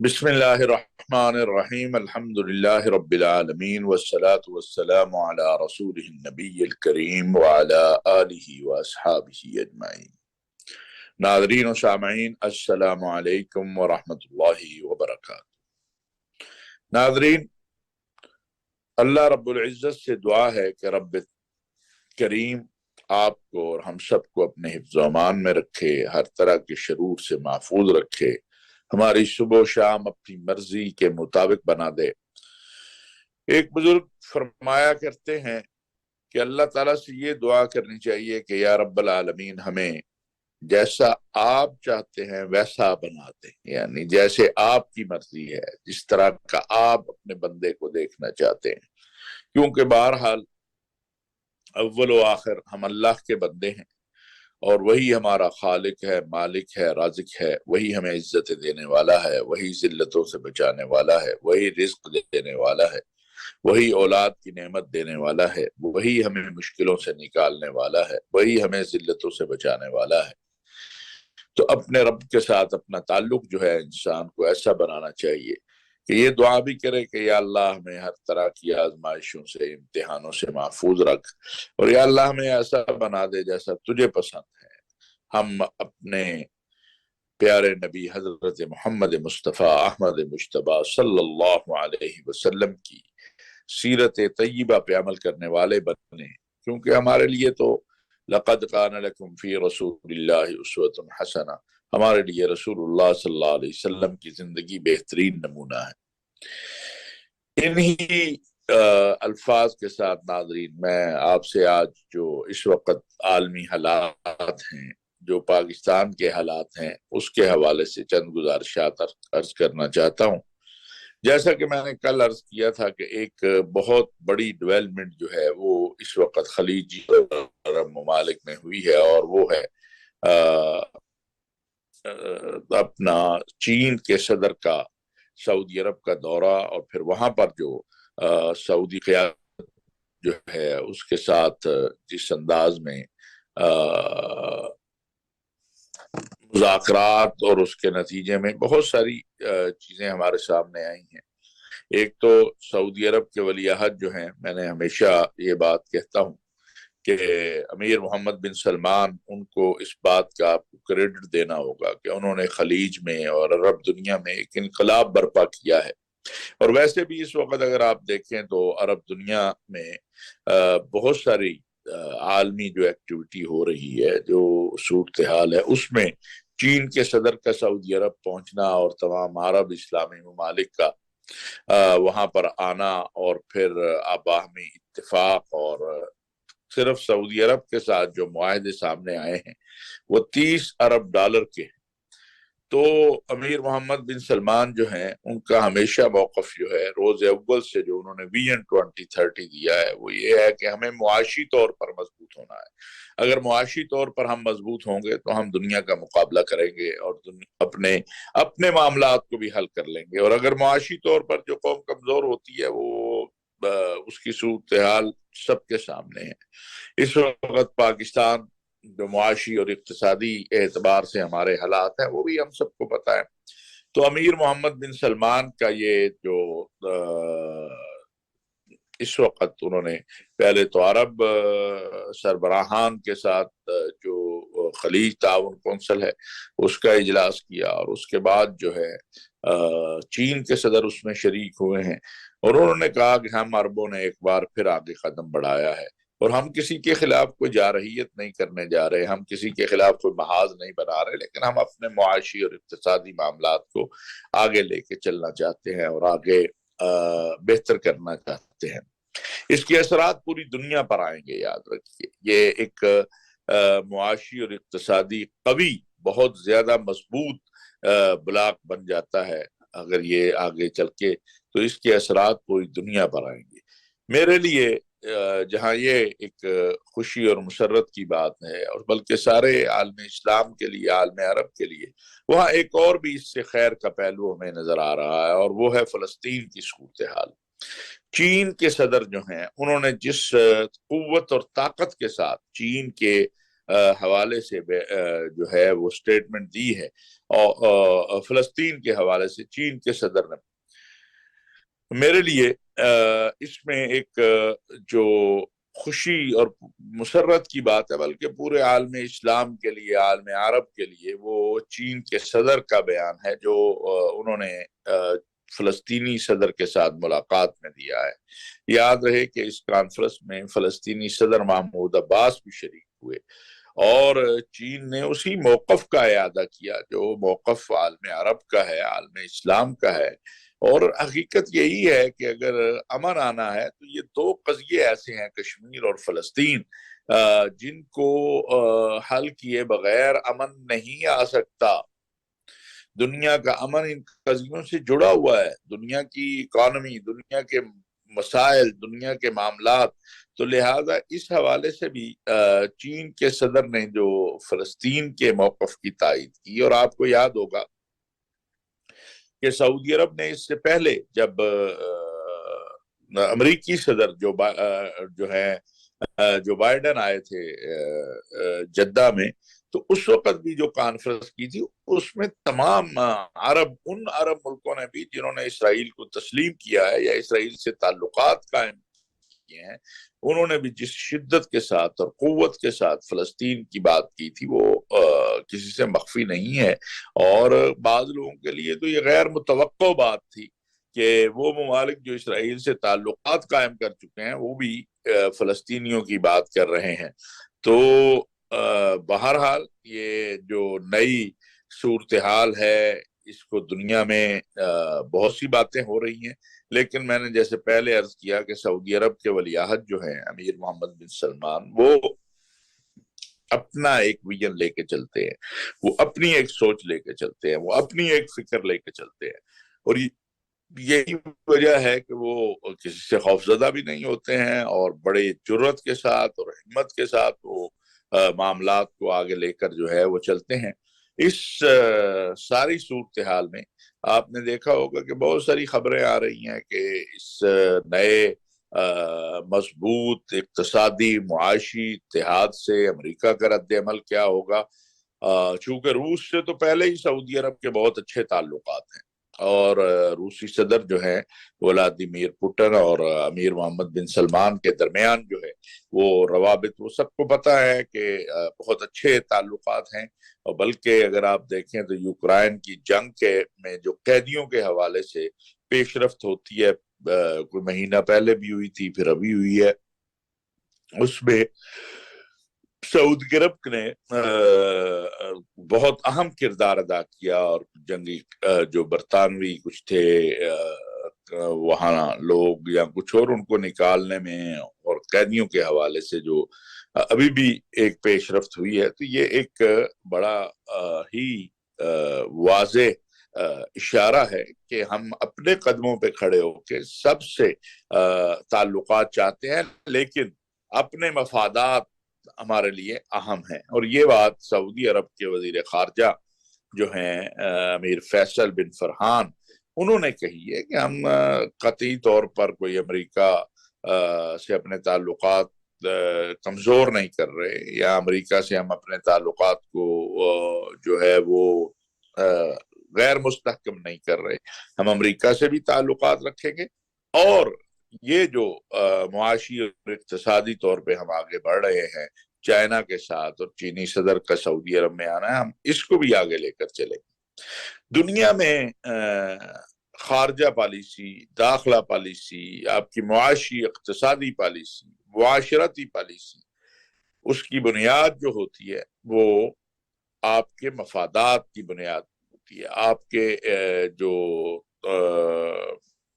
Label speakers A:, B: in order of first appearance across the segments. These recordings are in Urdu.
A: بسم اللہ الرحمن الرحیم الحمد للہ رب العالمین والصلاة والسلام علی رسولہ النبی الکریم وعلی آلہ واصحابہ اجمعین۔ ناظرین و سامعین، السلام علیکم ورحمۃ اللہ وبرکاتہ۔ ناظرین، اللہ رب العزت سے دعا ہے کہ رب کریم آپ کو اور ہم سب کو اپنے حفظ و امان میں رکھے، ہر طرح کے شرور سے محفوظ رکھے، ہماری صبح و شام اپنی مرضی کے مطابق بنا دے۔ ایک بزرگ فرمایا کرتے ہیں کہ اللہ تعالیٰ سے یہ دعا کرنی چاہیے کہ یا رب العالمین ہمیں جیسا آپ چاہتے ہیں ویسا بنا دیں، یعنی جیسے آپ کی مرضی ہے، جس طرح کا آپ اپنے بندے کو دیکھنا چاہتے ہیں، کیونکہ بہرحال اول و آخر ہم اللہ کے بندے ہیں اور وہی ہمارا خالق ہے، مالک ہے، رازق ہے، وہی ہمیں عزت دینے والا ہے، وہی ذلتوں سے بچانے والا ہے، وہی رزق دینے والا ہے، وہی اولاد کی نعمت دینے والا ہے، وہی ہمیں مشکلوں سے نکالنے والا ہے، وہی ہمیں ذلتوں سے بچانے والا ہے۔ تو اپنے رب کے ساتھ اپنا تعلق جو ہے انسان کو ایسا بنانا چاہیے کہ یہ دعا بھی کرے کہ یا اللہ ہمیں ہر طرح کی آزمائشوں سے، امتحانوں سے محفوظ رکھ، اور یا اللہ ہمیں ایسا بنا دے جیسا تجھے پسند ہے۔ ہم اپنے پیارے نبی حضرت محمد مصطفیٰ احمد مجتبیٰ صلی اللہ علیہ وسلم کی سیرت طیبہ پہ عمل کرنے والے بنے، کیونکہ ہمارے لیے تو لقد کان لکم فی رسول اللہ اسوۃ حسنہ، ہمارے لیے رسول اللہ صلی اللہ علیہ وسلم کی زندگی بہترین نمونہ ہے۔ انہی الفاظ کے ساتھ ناظرین، میں آپ سے آج جو اس وقت عالمی حالات ہیں، جو پاکستان کے حالات ہیں، اس کے حوالے سے چند گزارشات عرض کرنا چاہتا ہوں۔ جیسا کہ میں نے کل عرض کیا تھا کہ ایک بہت بڑی ڈیولپمنٹ جو ہے وہ اس وقت خلیجی عرب ممالک میں ہوئی ہے، اور وہ ہے اپنا چین کے صدر کا سعودی عرب کا دورہ، اور پھر وہاں پر جو سعودی قیادت جو ہے اس کے ساتھ جس انداز میں مذاکرات اور اس کے نتیجے میں بہت ساری چیزیں ہمارے سامنے آئی ہیں۔ ایک تو سعودی عرب کے ولی عہد جو ہیں، میں نے ہمیشہ یہ بات کہتا ہوں کہ امیر محمد بن سلمان، ان کو اس بات کا آپ کو کریڈٹ دینا ہوگا کہ انہوں نے خلیج میں اور عرب دنیا میں ایک انقلاب برپا کیا ہے۔ اور ویسے بھی اس وقت اگر آپ دیکھیں تو عرب دنیا میں بہت ساری عالمی جو ایکٹیویٹی ہو رہی ہے، جو صورتحال ہے، اس میں چین کے صدر کا سعودی عرب پہنچنا اور تمام عرب اسلامی ممالک کا وہاں پر آنا، اور پھر باہمی اتفاق، اور صرف سعودی عرب کے ساتھ جو معاہدے سامنے آئے ہیں وہ 30 ارب ڈالر کے ہیں۔ تو امیر محمد بن سلمان جو ہیں، ان کا ہمیشہ موقف جو ہے روز اول سے جو انہوں نے ویژن 2030 دیا ہے وہ یہ ہے کہ ہمیں معاشی طور پر مضبوط ہونا ہے۔ اگر معاشی طور پر ہم مضبوط ہوں گے تو ہم دنیا کا مقابلہ کریں گے اور اپنے معاملات کو بھی حل کر لیں گے، اور اگر معاشی طور پر جو قوم کمزور ہوتی ہے وہ اس کی صورتحال سب کے سامنے ہے۔ اس وقت پاکستان جو معاشی اور اقتصادی اعتبار سے ہمارے حالات ہیں وہ بھی ہم سب کو پتہ ہے۔ تو امیر محمد بن سلمان کا یہ جو اس وقت انہوں نے پہلے تو عرب سربراہان کے ساتھ جو خلیج تعاون کونسل ہے اس کا اجلاس کیا، اور اس کے بعد جو ہے چین کے صدر اس میں شریک ہوئے ہیں، اور انہوں نے کہا کہ ہم عربوں نے ایک بار پھر آگے قدم بڑھایا ہے، اور ہم کسی کے خلاف کوئی جارحیت نہیں کرنے جا رہے، ہم کسی کے خلاف کوئی محاذ نہیں بنا رہے، لیکن ہم اپنے معاشی اور اقتصادی معاملات کو آگے لے کے چلنا چاہتے ہیں اور آگے بہتر کرنا چاہتے ہیں۔ اس کے اثرات پوری دنیا پر آئیں گے، یاد رکھیے۔ یہ ایک معاشی اور اقتصادی قوی، بہت زیادہ مضبوط بلاک بن جاتا ہے اگر یہ آگے چل کے، تو اس کے اثرات پوری دنیا پر آئیں گے۔ میرے لیے جہاں یہ ایک خوشی اور مسرت کی بات ہے، اور بلکہ سارے عالم اسلام کے لیے، عالم عرب کے لیے، وہاں ایک اور بھی اس سے خیر کا پہلو ہمیں نظر آ رہا ہے، اور وہ ہے فلسطین کی صورتحال۔ چین کے صدر جو ہیں، انہوں نے جس قوت اور طاقت کے ساتھ چین کے حوالے سے جو ہے وہ سٹیٹمنٹ دی ہے، اور فلسطین کے حوالے سے چین کے صدر نے. میرے لیے اس میں ایک جو خوشی اور مسرت کی بات ہے، بلکہ پورے عالم اسلام کے لیے، عالم عرب کے لیے، وہ چین کے صدر کا بیان ہے جو انہوں نے فلسطینی صدر کے ساتھ ملاقات میں دیا ہے. یاد رہے کہ اس کانفرنس میں فلسطینی صدر محمود عباس بھی شریک ہوئے، اور چین نے اسی موقف کا اعادہ کیا جو موقف عالم عرب کا ہے، عالم اسلام کا ہے. اور حقیقت یہی ہے کہ اگر امن آنا ہے تو یہ دو قضیے ایسے ہیں، کشمیر اور فلسطین، جن کو حل کیے بغیر امن نہیں آ سکتا. دنیا کا امن ان قضیوں سے جڑا ہوا ہے، دنیا کی اکانومی، دنیا کے مسائل، دنیا کے معاملات. تو لہٰذا اس حوالے سے بھی چین کے صدر نے جو فلسطین کے موقف کی تائید کی، اور آپ کو یاد ہوگا کہ سعودی عرب نے اس سے پہلے جب امریکی صدر جو بائیڈن آئے تھے جدہ میں، تو اس وقت بھی جو کانفرنس کی تھی اس میں تمام ان عرب ملکوں نے بھی جنہوں نے اسرائیل کو تسلیم کیا ہے یا اسرائیل سے تعلقات قائم کیے ہیں، انہوں نے بھی جس شدت کے ساتھ اور قوت کے ساتھ فلسطین کی بات کی تھی وہ کسی سے مخفی نہیں ہے. اور بعض لوگوں کے لیے تو یہ غیر متوقع بات تھی کہ وہ ممالک جو اسرائیل سے تعلقات قائم کر چکے ہیں وہ بھی فلسطینیوں کی بات کر رہے ہیں. تو بہرحال یہ جو نئی صورتحال ہے، اس کو دنیا میں بہت سی باتیں ہو رہی ہیں، لیکن میں نے جیسے پہلے عرض کیا کہ سعودی عرب کے ولی عہد جو ہیں امیر محمد بن سلمان، وہ اپنا ایک ویژن لے کے چلتے ہیں، وہ اپنی ایک سوچ لے کے چلتے ہیں، وہ اپنی ایک فکر لے کے چلتے ہیں. اور یہی وجہ ہے کہ وہ کسی سے خوفزدہ بھی نہیں ہوتے ہیں، اور بڑے جرات کے ساتھ اور ہمت کے ساتھ وہ معاملات کو آگے لے کر جو ہے وہ چلتے ہیں. اس ساری صورتحال میں آپ نے دیکھا ہوگا کہ بہت ساری خبریں آ رہی ہیں کہ اس نئے مضبوط اقتصادی معاشی اتحاد سے امریکہ کا رد عمل کیا ہوگا. چونکہ روس سے تو پہلے ہی سعودی عرب کے بہت اچھے تعلقات ہیں، اور روسی صدر جو ہے ولادیمیر پوٹن اور امیر محمد بن سلمان کے درمیان جو ہے وہ روابط، وہ سب کو پتہ ہے کہ بہت اچھے تعلقات ہیں. اور بلکہ اگر آپ دیکھیں تو یوکرائن کی جنگ میں جو قیدیوں کے حوالے سے پیش رفت ہوتی ہے، کوئی مہینہ پہلے بھی ہوئی تھی، پھر ابھی ہوئی ہے، اس میں سعودی عرب نے بہت اہم کردار ادا کیا، اور جنگی جو برطانوی کچھ تھے وہاں لوگ یا کچھ اور، ان کو نکالنے میں اور قیدیوں کے حوالے سے جو ابھی بھی ایک پیش رفت ہوئی ہے. تو یہ ایک بڑا ہی واضح اشارہ ہے کہ ہم اپنے قدموں پہ کھڑے ہو کے سب سے تعلقات چاہتے ہیں، لیکن اپنے مفادات ہمارے لیے اہم ہیں. اور یہ بات سعودی عرب کے وزیر خارجہ جو ہیں امیر فیصل بن فرحان، انہوں نے کہی ہے کہ ہم قطعی طور پر کوئی امریکہ سے اپنے تعلقات کمزور نہیں کر رہے، یا امریکہ سے ہم اپنے تعلقات کو جو ہے وہ غیر مستحکم نہیں کر رہے. ہم امریکہ سے بھی تعلقات رکھیں گے، اور یہ جو معاشی اور اقتصادی طور پہ ہم آگے بڑھ رہے ہیں چائنا کے ساتھ، اور چینی صدر کا سعودی عرب میں آنا ہے، ہم اس کو بھی آگے لے کر چلیں گے. دنیا میں خارجہ پالیسی، داخلہ پالیسی، آپ کی معاشی اقتصادی پالیسی، معاشرتی پالیسی، اس کی بنیاد جو ہوتی ہے وہ آپ کے مفادات کی بنیاد ہوتی ہے. آپ کے جو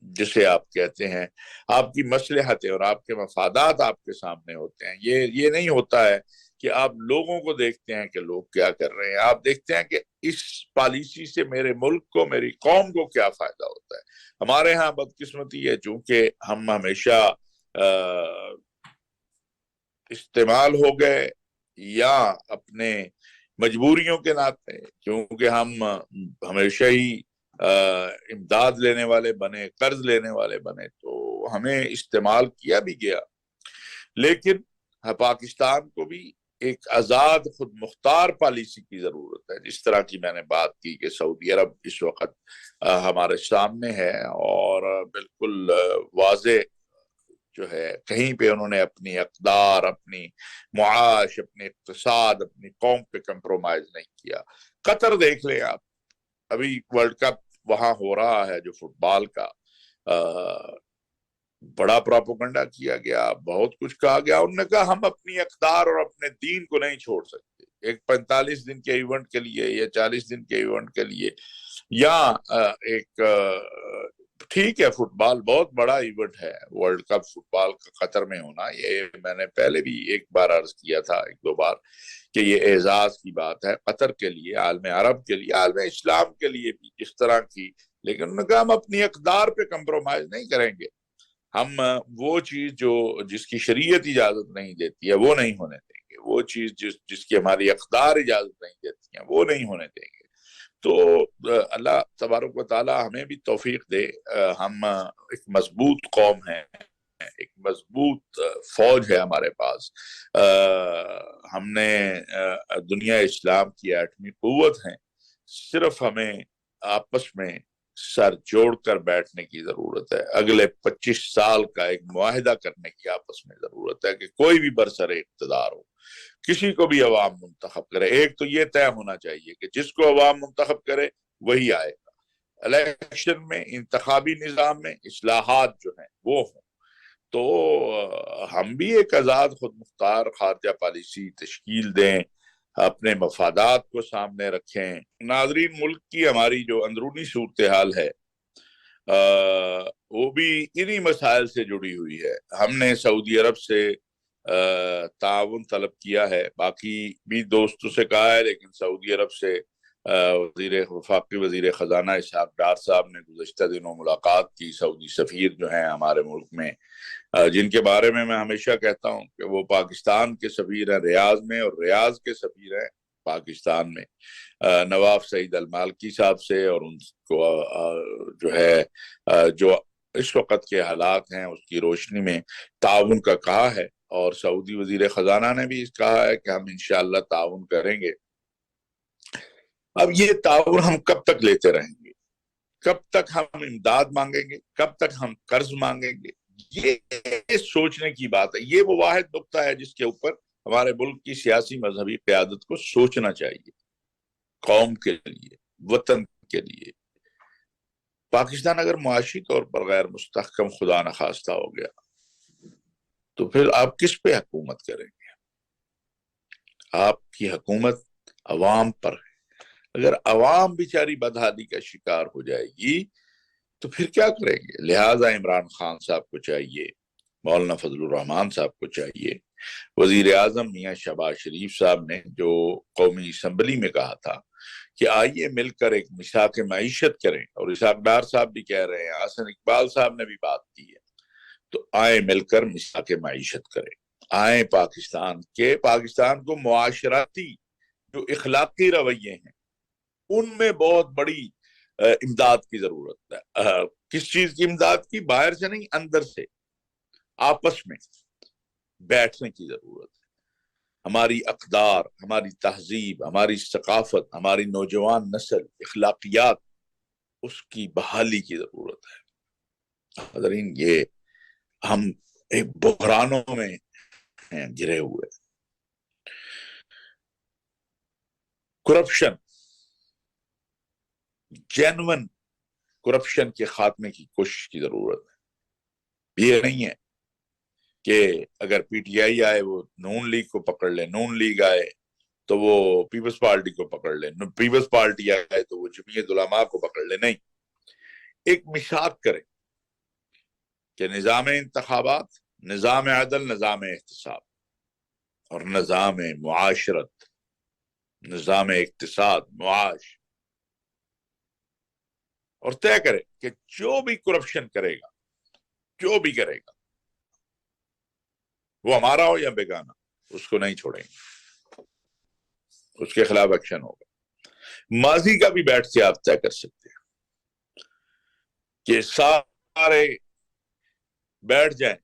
A: جسے آپ کہتے ہیں آپ کی مصلحتیں اور آپ کے مفادات آپ کے سامنے ہوتے ہیں. یہ نہیں ہوتا ہے کہ آپ لوگوں کو دیکھتے ہیں کہ لوگ کیا کر رہے ہیں، آپ دیکھتے ہیں کہ اس پالیسی سے میرے ملک کو، میری قوم کو کیا فائدہ ہوتا ہے. ہمارے ہاں بدقسمتی ہے چونکہ ہم ہمیشہ استعمال ہو گئے، یا اپنے مجبوریوں کے ناطے، کیونکہ ہم ہمیشہ ہی امداد لینے والے بنے، قرض لینے والے بنے، تو ہمیں استعمال کیا بھی گیا. لیکن پاکستان کو بھی ایک آزاد خود مختار پالیسی کی ضرورت ہے، جس طرح کی میں نے بات کی کہ سعودی عرب اس وقت ہمارے سامنے ہے، اور بالکل واضح جو ہے کہیں پہ انہوں نے اپنی اقدار، اپنی معاش، اپنے اقتصاد، اپنی قوم پہ کمپرومائز نہیں کیا۔ قطر دیکھ لیں آپ، ابھی ورلڈ کپ وہاں ہو رہا ہے جو فٹ بال کا، بڑا پراپوگنڈا کیا گیا، بہت کچھ کہا گیا، انہوں نے کہا ہم اپنی اقدار اور اپنے دین کو نہیں چھوڑ سکتے ایک 45 دن کے ایونٹ کے لیے یا 40 دن کے ایونٹ کے لیے، یا ایک ٹھیک ہے فٹ بال بہت بڑا ایونٹ ہے، ورلڈ کپ فٹ بال کا قطر میں ہونا، یہ میں نے پہلے بھی ایک بار عرض کیا تھا، ایک دو بار، کہ یہ اعزاز کی بات ہے قطر کے لیے، عالم عرب کے لیے، عالم اسلام کے لیے بھی اس طرح کی، لیکن انہوں نے کہا ہم اپنی اقدار پہ کمپرومائز نہیں کریں گے، ہم وہ چیز جس کی شریعت اجازت نہیں دیتی ہے وہ نہیں ہونے دیں گے، وہ چیز جس کی ہماری اقدار اجازت نہیں دیتی ہیں وہ نہیں ہونے دیں گے۔ تو اللہ تبارک و تعالی ہمیں بھی توفیق دے، ہم ایک مضبوط قوم ہیں، ایک مضبوط فوج ہے ہمارے پاس، ہم نے دنیا اسلام کی 8ویں قوت ہیں، صرف ہمیں آپس میں سر جوڑ کر بیٹھنے کی ضرورت ہے، اگلے 25 سال کا ایک معاہدہ کرنے کی آپس میں ضرورت ہے کہ کوئی بھی برسر اقتدار ہو، کسی کو بھی عوام منتخب کرے، ایک تو یہ طے ہونا چاہیے کہ جس کو عوام منتخب کرے وہی آئے گا، الیکشن میں، انتخابی نظام میں اصلاحات جو ہیں وہ ہوں، تو ہم بھی ایک آزاد خود مختار خارجہ پالیسی تشکیل دیں، اپنے مفادات کو سامنے رکھیں۔ ناظرین، ملک کی ہماری جو اندرونی صورتحال ہے وہ بھی انہی مسائل سے جڑی ہوئی ہے، ہم نے سعودی عرب سے تعاون طلب کیا ہے، باقی بھی دوستوں سے کہا ہے، لیکن سعودی عرب سے وفاقی وزیر خزانہ اسحاق ڈار صاحب نے گزشتہ دنوں ملاقات کی، سعودی سفیر جو ہیں ہمارے ملک میں، جن کے بارے میں ہمیشہ کہتا ہوں کہ وہ پاکستان کے سفیر ہیں ریاض میں، اور ریاض کے سفیر ہیں پاکستان میں، نواف سعید المالکی صاحب سے، اور ان کو جو ہے جو اس وقت کے حالات ہیں اس کی روشنی میں تعاون کا کہا ہے، اور سعودی وزیر خزانہ نے بھی کہا ہے کہ ہم انشاءاللہ تعاون کریں گے۔ اب یہ تعاون ہم کب تک لیتے رہیں گے؟ کب تک ہم امداد مانگیں گے؟ کب تک ہم قرض مانگیں گے؟ یہ سوچنے کی بات ہے، یہ وہ واحد نقطہ ہے جس کے اوپر ہمارے ملک کی سیاسی مذہبی قیادت کو سوچنا چاہیے، قوم کے لیے، وطن کے لیے۔ پاکستان اگر معاشی طور پر غیر مستحکم خدا نخواستہ ہو گیا تو پھر آپ کس پہ حکومت کریں گے؟ آپ کی حکومت عوام پر ہے، اگر عوام بیچاری بدحالی کا شکار ہو جائے گی تو پھر کیا کریں گے؟ لہٰذا عمران خان صاحب کو چاہیے، مولانا فضل الرحمان صاحب کو چاہیے، وزیر اعظم میاں شہباز شریف صاحب نے جو قومی اسمبلی میں کہا تھا کہ آئیے مل کر ایک مساق معیشت کریں، اور اسحاق ڈار صاحب بھی کہہ رہے ہیں، حسن اقبال صاحب نے بھی بات کی ہے، تو آئیں مل کر مساق معیشت کریں، آئیں پاکستان کو معاشرتی جو اخلاقی رویے ہیں ان میں بہت بڑی امداد کی ضرورت ہے۔ کس چیز کی امداد کی؟ باہر سے نہیں، اندر سے، آپس میں بیٹھنے کی ضرورت ہے، ہماری اقدار، ہماری تہذیب، ہماری ثقافت، ہماری نوجوان نسل، اخلاقیات، اس کی بحالی کی ضرورت ہے۔ حضرین، یہ ہم ایک بحرانوں میں ہیں گرے ہوئے، کرپشن، جینون کرپشن کے خاتمے کی کوشش کی ضرورت ہے۔ یہ نہیں ہے کہ اگر پی ٹی آئی آئے وہ نون لیگ کو پکڑ لے، نون لیگ آئے تو وہ پیپلز پارٹی کو پکڑ لے، پیپلز پارٹی آئے تو وہ جمعیت علماء کو پکڑ لے، نہیں، ایک میثاق کریں کہ نظام انتخابات، نظام عدل، نظام احتساب، اور نظام معاشرت، نظام اقتصاد، معاش، اور طے کرے کہ جو بھی کرپشن کرے گا، جو بھی کرے گا، وہ ہمارا ہو یا بیگانہ، اس کو نہیں چھوڑیں گے، اس کے خلاف ایکشن ہوگا۔ ماضی کا بھی بیٹھ کے آپ طے کر سکتے ہیں کہ سارے بیٹھ جائیں،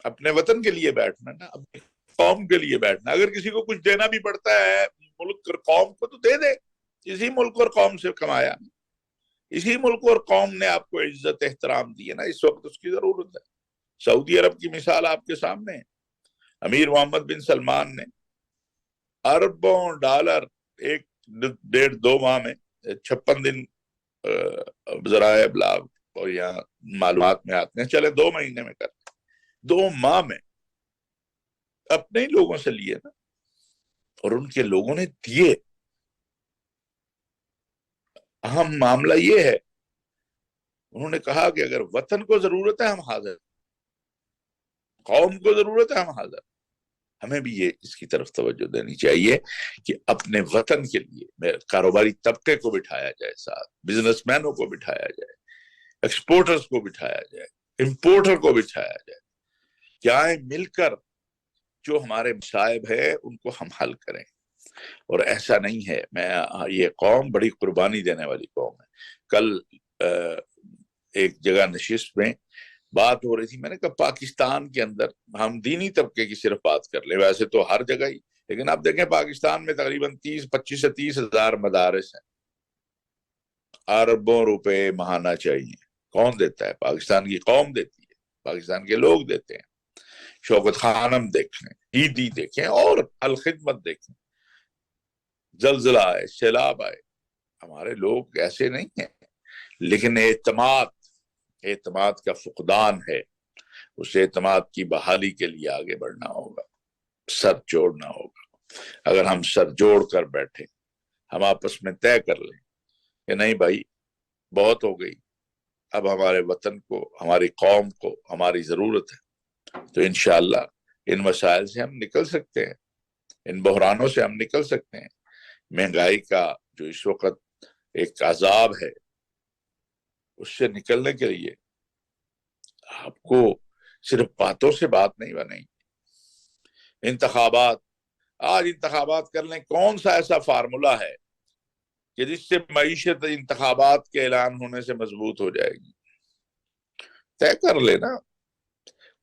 A: اپنے وطن کے لیے بیٹھنا نا، اپنی قوم کے لیے بیٹھنا. اگر کسی کو کچھ دینا بھی پڑتا ہے ملک اور قوم کو تو دے دے. اسی ملک اور قوم سے کمایا, اسی ملک اور قوم نے آپ کو عزت احترام دی ہے نا, اس وقت اس کی ضرورت ہے. سعودی عرب کی مثال آپ کے سامنے ہے. امیر محمد بن سلمان نے اربوں ڈالر ایک 1.5-2 ماہ میں 56 دن ذرائع ابلاغ اور یہاں معلومات میں آتے ہیں, چلے 2 مہینے میں کرتے, 2 ماہ میں اپنے ہی لوگوں سے لیے نا, اور ان کے لوگوں نے دیے. اہم معاملہ یہ ہے, انہوں نے کہا کہ اگر وطن کو ضرورت ہے ہم حاضر, قوم کو ضرورت ہے ہم حاضر. ہمیں بھی یہ اس کی طرف توجہ دینی چاہیے کہ اپنے وطن کے لیے کاروباری طبقے کو بٹھایا جائے, ساتھ بزنس مینوں کو بٹھایا جائے, ایکسپورٹرز کو بٹھایا جائے, امپورٹر کو بٹھایا جائے, کیا مل کر جو ہمارے مصائب ہے ان کو ہم حل کریں. اور ایسا نہیں ہے, یہ قوم بڑی قربانی دینے والی قوم ہے. کل ایک جگہ نشست میں بات ہو رہی تھی, میں نے کہا پاکستان کے اندر ہم دینی طبقے کی صرف بات کر لیں, ویسے تو ہر جگہ ہی, لیکن آپ دیکھیں پاکستان میں تقریباً 25 سے 30 ہزار مدارس ہیں. اربوں روپے ماہانہ چاہیے. کون دیتا ہے؟ پاکستان کی قوم دیتی ہے, پاکستان کے لوگ دیتے ہیں. شوکت خانم دیکھیں, عیدی دیکھیں, اور الخدمت دیکھیں. زلزلہ آئے, سیلاب آئے, ہمارے لوگ ایسے نہیں ہیں, لیکن اعتماد کا فقدان ہے. اس اعتماد کی بحالی کے لیے آگے بڑھنا ہوگا, سر جوڑنا ہوگا. اگر ہم سر جوڑ کر بیٹھیں, ہم آپس میں طے کر لیں کہ نہیں بھائی بہت ہو گئی, اب ہمارے وطن کو, ہماری قوم کو ہماری ضرورت ہے, تو انشاءاللہ ان مسائل سے ہم نکل سکتے ہیں, ان بحرانوں سے ہم نکل سکتے ہیں. مہنگائی کا جو اس وقت ایک عذاب ہے, اس سے نکلنے کے لیے آپ کو صرف باتوں سے بات نہیں بنے. آج انتخابات کر لیں, کون سا ایسا فارمولا ہے کہ جس سے معیشت انتخابات کے اعلان ہونے سے مضبوط ہو جائے گی؟ طے کر لینا,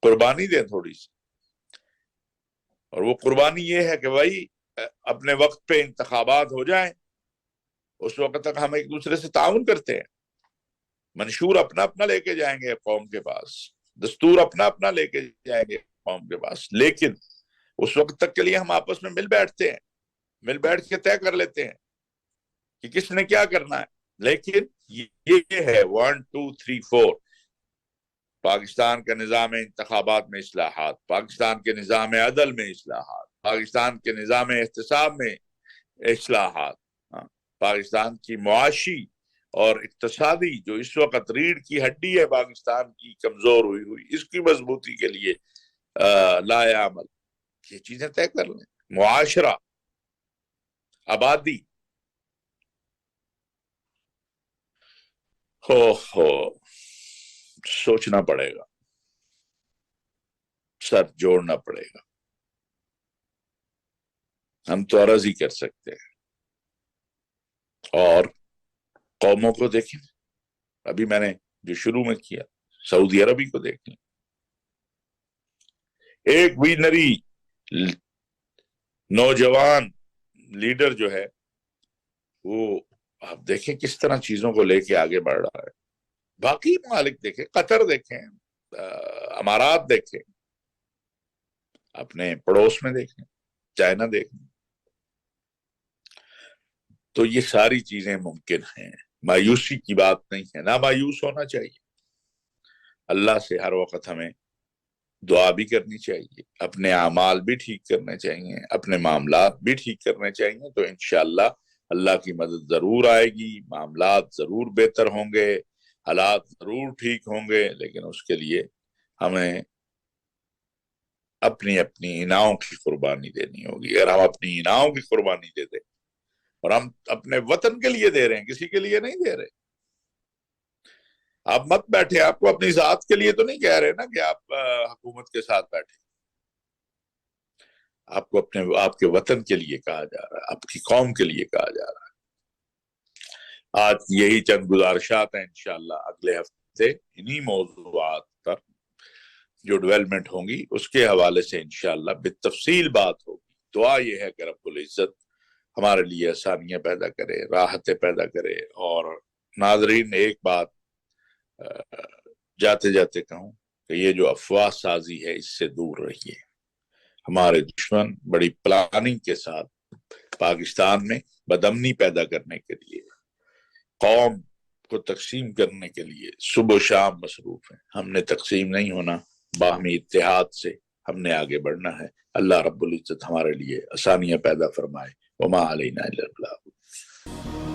A: قربانی دیں تھوڑی سی. اور وہ قربانی یہ ہے کہ بھائی اپنے وقت پہ انتخابات ہو جائیں, اس وقت تک ہم ایک دوسرے سے تعاون کرتے ہیں. منشور اپنا اپنا لے کے جائیں گے قوم کے پاس, دستور اپنا اپنا لے کے جائیں گے قوم کے پاس, لیکن اس وقت تک کے لیے ہم آپس میں مل بیٹھتے ہیں, مل بیٹھ کے طے کر لیتے ہیں کہ کس نے کیا کرنا ہے. لیکن یہ ہے 1 2 3 4, پاکستان کا نظام انتخابات میں اصلاحات, پاکستان کے نظام عدل میں اصلاحات, پاکستان کے نظام احتساب میں اصلاحات, پاکستان کی معاشی اور اقتصادی جو اس وقت ریڑھ کی ہڈی ہے پاکستان کی کمزور ہوئی, اس کی مضبوطی کے لیے لائے عمل. یہ چیزیں طے کر لیں. معاشرہ, آبادی, سوچنا پڑے گا, سر جوڑنا پڑے گا. ہم تو عرض ہی کر سکتے ہیں. اور قوموں کو دیکھیں, ابھی میں نے جو شروع میں کیا, سعودی عربی کو دیکھ لیں. ایک ویژنری نوجوان لیڈر جو ہے, وہ آپ دیکھیں کس طرح چیزوں کو لے کے آگے بڑھ رہا ہے. باقی ممالک دیکھیں, قطر دیکھیں, امارات دیکھیں, اپنے پڑوس میں دیکھیں, چائنا دیکھیں. تو یہ ساری چیزیں ممکن ہیں, مایوسی کی بات نہیں ہے, نہ مایوس ہونا چاہیے. اللہ سے ہر وقت ہمیں دعا بھی کرنی چاہیے, اپنے اعمال بھی ٹھیک کرنے چاہیے, اپنے معاملات بھی ٹھیک کرنے چاہیے. تو انشاءاللہ اللہ کی مدد ضرور آئے گی, معاملات ضرور بہتر ہوں گے, حالات ضرور ٹھیک ہوں گے. لیکن اس کے لیے ہمیں اپنی اناؤں کی قربانی دینی ہوگی. اگر ہم اپنی اناؤں کی قربانی دے دیں, اور ہم اپنے وطن کے لیے دے رہے ہیں, کسی کے لیے نہیں دے رہے. آپ مت بیٹھے, آپ کو اپنی ذات کے لیے تو نہیں کہہ رہے نا کہ آپ حکومت کے ساتھ بیٹھے. آپ کو آپ کے وطن کے لیے کہا جا رہا ہے, آپ کی قوم کے لیے کہا جا رہا ہے. آج یہی چند گزارشات ہیں, انشاءاللہ اگلے ہفتے انہی موضوعات پر جو ڈیولپمنٹ ہوں گی اس کے حوالے سے انشاءاللہ بالتفصیل بات ہوگی۔ دعا یہ ہے کہ رب العزت ہمارے لیے آسانیاں پیدا کرے، راحتیں پیدا کرے۔ اور ناظرین ایک بات جاتے جاتے کہوں کہ یہ جو افواہ سازی ہے اس سے دور رہیے۔ ہمارے دشمن بڑی پلاننگ کے ساتھ پاکستان میں بدامنی پیدا کرنے کے لیے، قوم کو تقسیم کرنے کے لیے صبح و شام مصروف ہیں۔ ہم نے تقسیم نہیں ہونا، باہمی اتحاد سے ہم نے آگے بڑھنا ہے۔ اللہ رب العزت ہمارے لیے آسانیاں پیدا فرمائے۔ وما علینا الا البلاغ۔